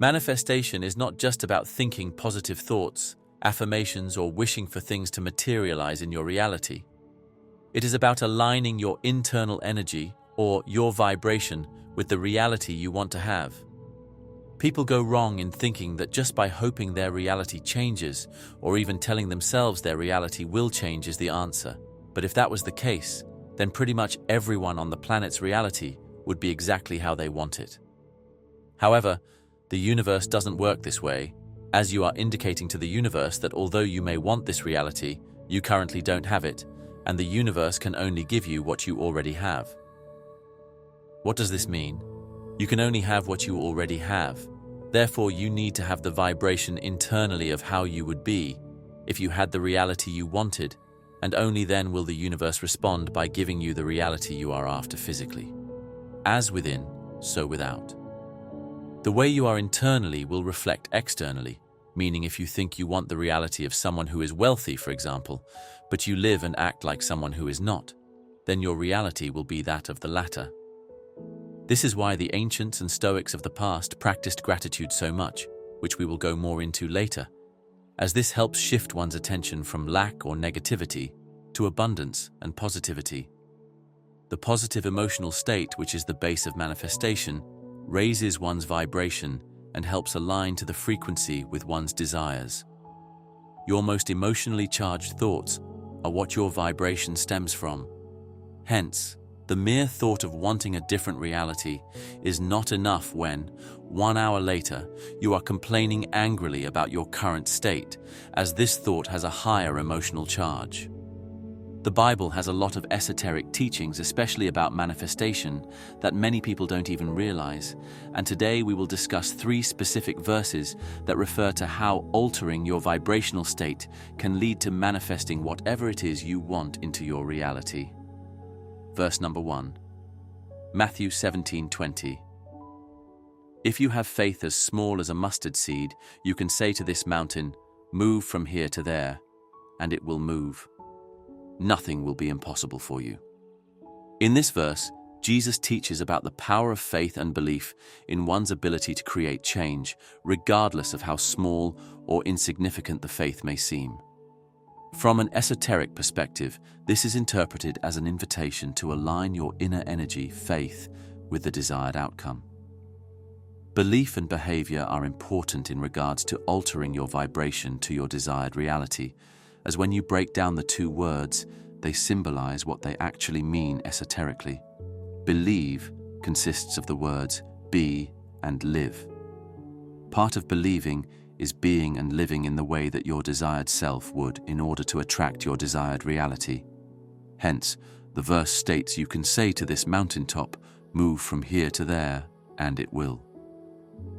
Manifestation is not just about thinking positive thoughts, affirmations, or wishing for things to materialize in your reality. It is about aligning your internal energy, or your vibration, with the reality you want to have. People go wrong in thinking that just by hoping their reality changes, or even telling themselves their reality will change, is the answer. But if that was the case, then pretty much everyone on the planet's reality would be exactly how they want it. However, the universe doesn't work this way, as you are indicating to the universe that although you may want this reality, you currently don't have it, and the universe can only give you what you already have. What does this mean? You can only have what you already have. Therefore, you need to have the vibration internally of how you would be if you had the reality you wanted, and only then will the universe respond by giving you the reality you are after physically. As within, so without. The way you are internally will reflect externally, meaning if you think you want the reality of someone who is wealthy, for example, but you live and act like someone who is not, then your reality will be that of the latter. This is why the ancients and Stoics of the past practiced gratitude so much, which we will go more into later, as this helps shift one's attention from lack or negativity to abundance and positivity. The positive emotional state, which is the base of manifestation, raises one's vibration and helps align to the frequency with one's desires. Your most emotionally charged thoughts are what your vibration stems from. Hence, the mere thought of wanting a different reality is not enough when, 1 hour later, you are complaining angrily about your current state, as this thought has a higher emotional charge. The Bible has a lot of esoteric teachings, especially about manifestation, that many people don't even realize, and today we will discuss 3 specific verses that refer to how altering your vibrational state can lead to manifesting whatever it is you want into your reality. Verse number 1. Matthew 17:20. If you have faith as small as a mustard seed, you can say to this mountain, "Move from here to there," and it will move. Nothing will be impossible for you. In this verse, Jesus teaches about the power of faith and belief in one's ability to create change, regardless of how small or insignificant the faith may seem. From an esoteric perspective, this is interpreted as an invitation to align your inner energy, faith, with the desired outcome. Belief and behavior are important in regards to altering your vibration to your desired reality, as when you break down the 2 words, they symbolize what they actually mean esoterically. Believe consists of the words be and live. Part of believing is being and living in the way that your desired self would in order to attract your desired reality. Hence, the verse states you can say to this mountaintop, "Move from here to there," and it will.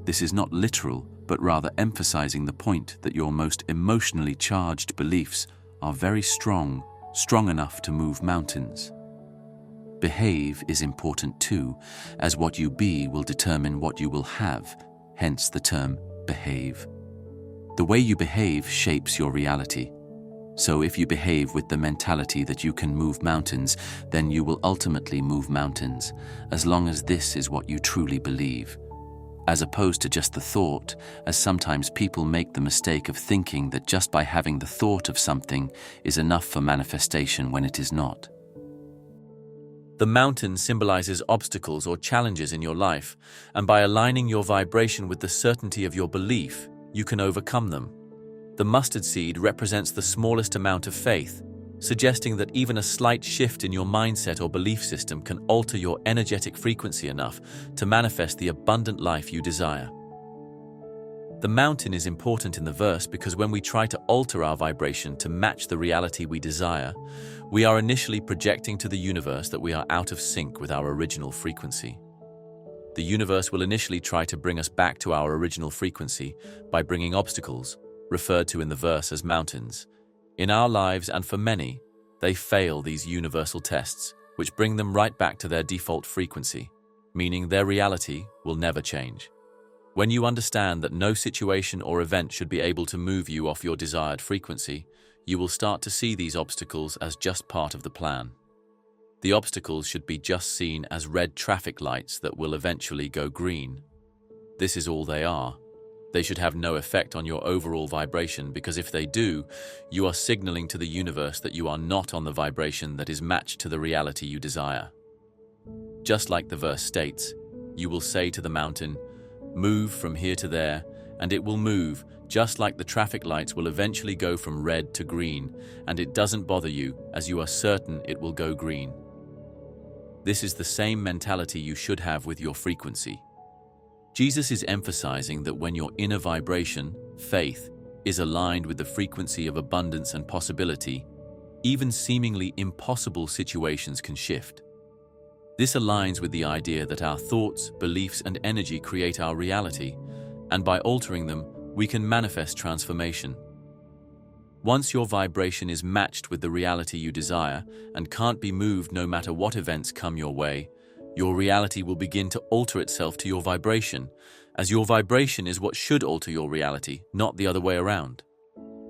This is not literal, but rather emphasizing the point that your most emotionally charged beliefs are very strong enough to move mountains. Behave is important too, as what you be will determine what you will have, hence the term behave. The way you behave shapes your reality. So if you behave with the mentality that you can move mountains, then you will ultimately move mountains, as long as this is what you truly believe, as opposed to just the thought, as sometimes people make the mistake of thinking that just by having the thought of something is enough for manifestation when it is not. The mountain symbolizes obstacles or challenges in your life, and by aligning your vibration with the certainty of your belief, you can overcome them. The mustard seed represents the smallest amount of faith, suggesting that even a slight shift in your mindset or belief system can alter your energetic frequency enough to manifest the abundant life you desire. The mountain is important in the verse because when we try to alter our vibration to match the reality we desire, we are initially projecting to the universe that we are out of sync with our original frequency. The universe will initially try to bring us back to our original frequency by bringing obstacles, referred to in the verse as mountains. In our lives, and for many, they fail these universal tests, which bring them right back to their default frequency, meaning their reality will never change. When you understand that no situation or event should be able to move you off your desired frequency, you will start to see these obstacles as just part of the plan. The obstacles should be just seen as red traffic lights that will eventually go green. This is all they are, They should have no effect on your overall vibration, because if they do, you are signaling to the universe that you are not on the vibration that is matched to the reality you desire. Just like the verse states, you will say to the mountain, "Move from here to there," and it will move, just like the traffic lights will eventually go from red to green, and it doesn't bother you, as you are certain it will go green. This is the same mentality you should have with your frequency. Jesus is emphasizing that when your inner vibration, faith, is aligned with the frequency of abundance and possibility, even seemingly impossible situations can shift. This aligns with the idea that our thoughts, beliefs, and energy create our reality, and by altering them, we can manifest transformation. Once your vibration is matched with the reality you desire and can't be moved no matter what events come your way, your reality will begin to alter itself to your vibration, as your vibration is what should alter your reality, not the other way around.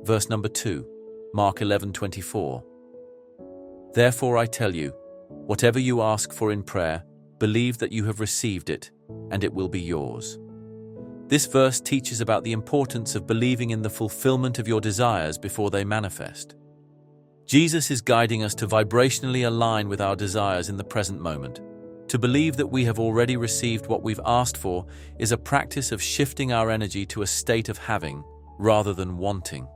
Verse number 2, Mark 11:24. Therefore I tell you, whatever you ask for in prayer, believe that you have received it, and it will be yours. This verse teaches about the importance of believing in the fulfillment of your desires before they manifest. Jesus is guiding us to vibrationally align with our desires in the present moment. To believe that we have already received what we've asked for is a practice of shifting our energy to a state of having, rather than wanting.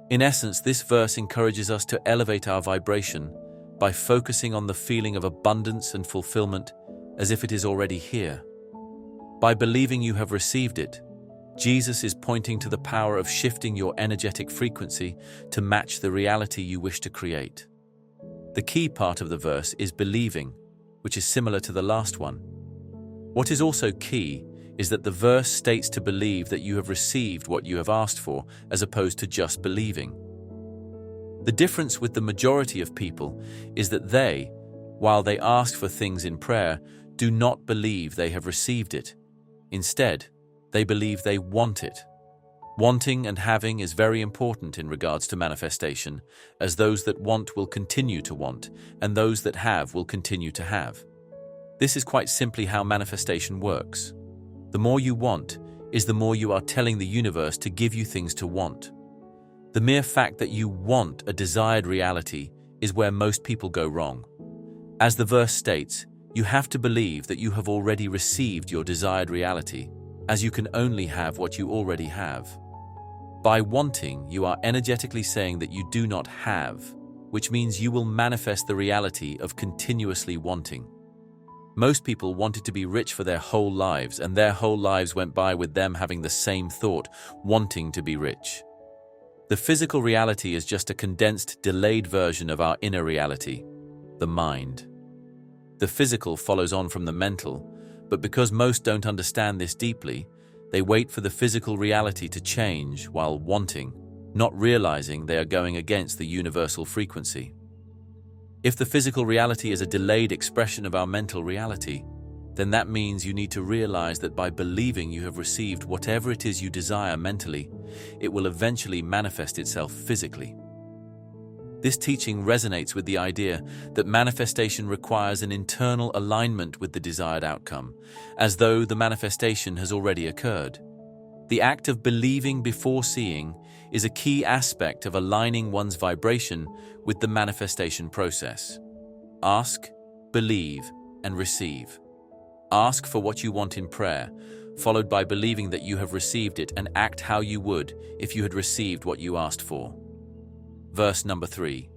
In essence, this verse encourages us to elevate our vibration by focusing on the feeling of abundance and fulfillment as if it is already here. By believing you have received it, Jesus is pointing to the power of shifting your energetic frequency to match the reality you wish to create. The key part of the verse is believing, which is similar to the last one. What is also key is that the verse states to believe that you have received what you have asked for, as opposed to just believing. The difference with the majority of people is that they, while they ask for things in prayer, do not believe they have received it. Instead, they believe they want it. Wanting and having is very important in regards to manifestation, as those that want will continue to want, and those that have will continue to have. This is quite simply how manifestation works. The more you want is the more you are telling the universe to give you things to want. The mere fact that you want a desired reality is where most people go wrong. As the verse states, you have to believe that you have already received your desired reality, as you can only have what you already have. By wanting, you are energetically saying that you do not have, which means you will manifest the reality of continuously wanting. Most people wanted to be rich for their whole lives, and their whole lives went by with them having the same thought, wanting to be rich. The physical reality is just a condensed, delayed version of our inner reality, the mind. The physical follows on from the mental, but because most don't understand this deeply, they wait for the physical reality to change while wanting, not realizing they are going against the universal frequency. If the physical reality is a delayed expression of our mental reality, then that means you need to realize that by believing you have received whatever it is you desire mentally, it will eventually manifest itself physically. This teaching resonates with the idea that manifestation requires an internal alignment with the desired outcome, as though the manifestation has already occurred. The act of believing before seeing is a key aspect of aligning one's vibration with the manifestation process. Ask, believe, and receive. Ask for what you want in prayer, followed by believing that you have received it, and act how you would if you had received what you asked for. Verse number 3.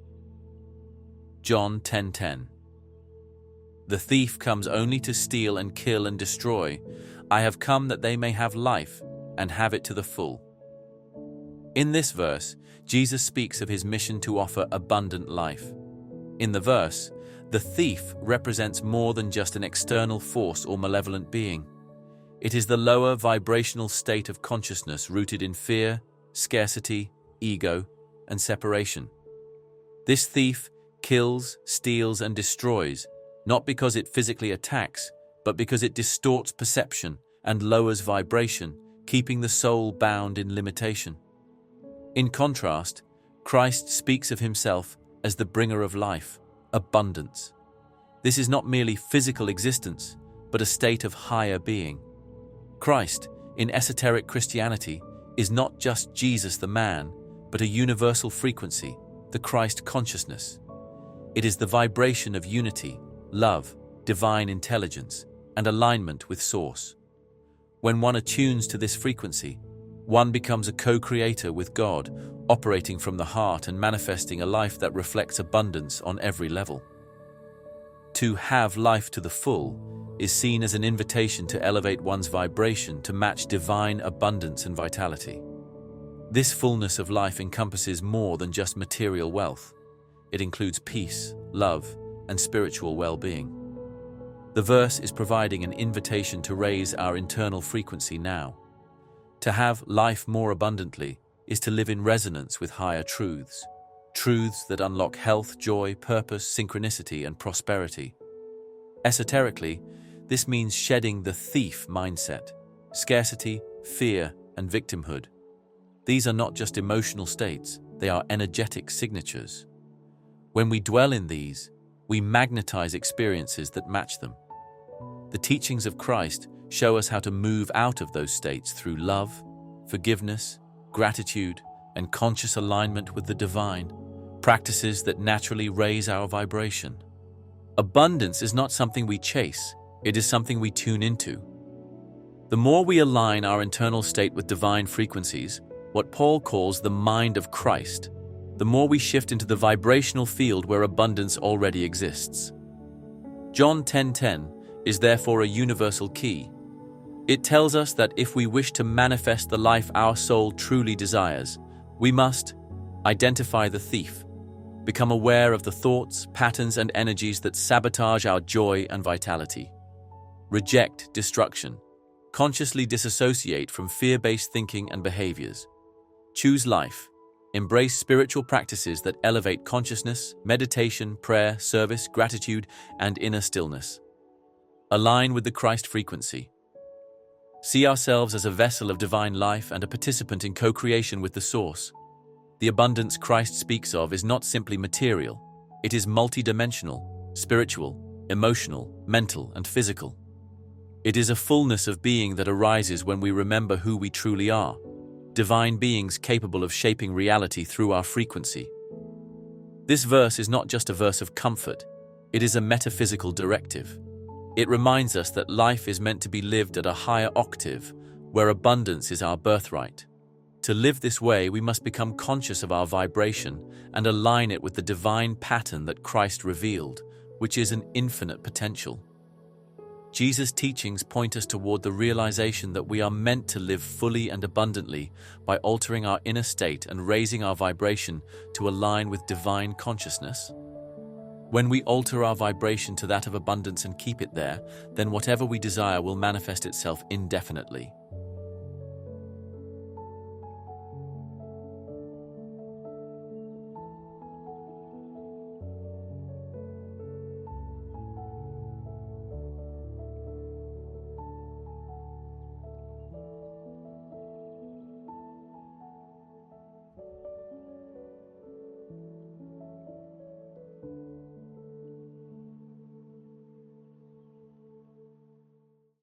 John 10:10. The thief comes only to steal and kill and destroy. I have come that they may have life and have it to the full. In this verse, Jesus speaks of his mission to offer abundant life. In the verse, the thief represents more than just an external force or malevolent being. It is the lower vibrational state of consciousness rooted in fear, scarcity, ego, and separation. This thief kills, steals, and destroys, not because it physically attacks, but because it distorts perception and lowers vibration, keeping the soul bound in limitation. In contrast, Christ speaks of himself as the bringer of life, abundance. This is not merely physical existence, but a state of higher being. Christ in esoteric Christianity is not just Jesus the man, but a universal frequency, the Christ consciousness. It is the vibration of unity, love, divine intelligence, and alignment with Source. When one attunes to this frequency, one becomes a co-creator with God, operating from the heart and manifesting a life that reflects abundance on every level. To have life to the full is seen as an invitation to elevate one's vibration to match divine abundance and vitality. This fullness of life encompasses more than just material wealth. It includes peace, love, and spiritual well-being. The verse is providing an invitation to raise our internal frequency now. To have life more abundantly is to live in resonance with higher truths, truths that unlock health, joy, purpose, synchronicity, and prosperity. Esoterically, this means shedding the thief mindset, scarcity, fear, and victimhood. These are not just emotional states, they are energetic signatures. When we dwell in these, we magnetize experiences that match them. The teachings of Christ show us how to move out of those states through love, forgiveness, gratitude, and conscious alignment with the divine, practices that naturally raise our vibration. Abundance is not something we chase, it is something we tune into. The more we align our internal state with divine frequencies, what Paul calls the mind of Christ, the more we shift into the vibrational field where abundance already exists. John 10:10 is therefore a universal key. It tells us that if we wish to manifest the life our soul truly desires, we must identify the thief, become aware of the thoughts, patterns, and energies that sabotage our joy and vitality. Reject destruction. Consciously disassociate from fear-based thinking and behaviors. Choose life. Embrace spiritual practices that elevate consciousness, meditation, prayer, service, gratitude, and inner stillness. Align with the Christ frequency. See ourselves as a vessel of divine life and a participant in co-creation with the Source. The abundance Christ speaks of is not simply material. It is multidimensional, spiritual, emotional, mental, and physical. It is a fullness of being that arises when we remember who we truly are, divine beings capable of shaping reality through our frequency. This verse is not just a verse of comfort, it is a metaphysical directive. It reminds us that life is meant to be lived at a higher octave, where abundance is our birthright. To live this way, we must become conscious of our vibration and align it with the divine pattern that Christ revealed, which is an infinite potential. Jesus' teachings point us toward the realization that we are meant to live fully and abundantly by altering our inner state and raising our vibration to align with divine consciousness. When we alter our vibration to that of abundance and keep it there, then whatever we desire will manifest itself indefinitely.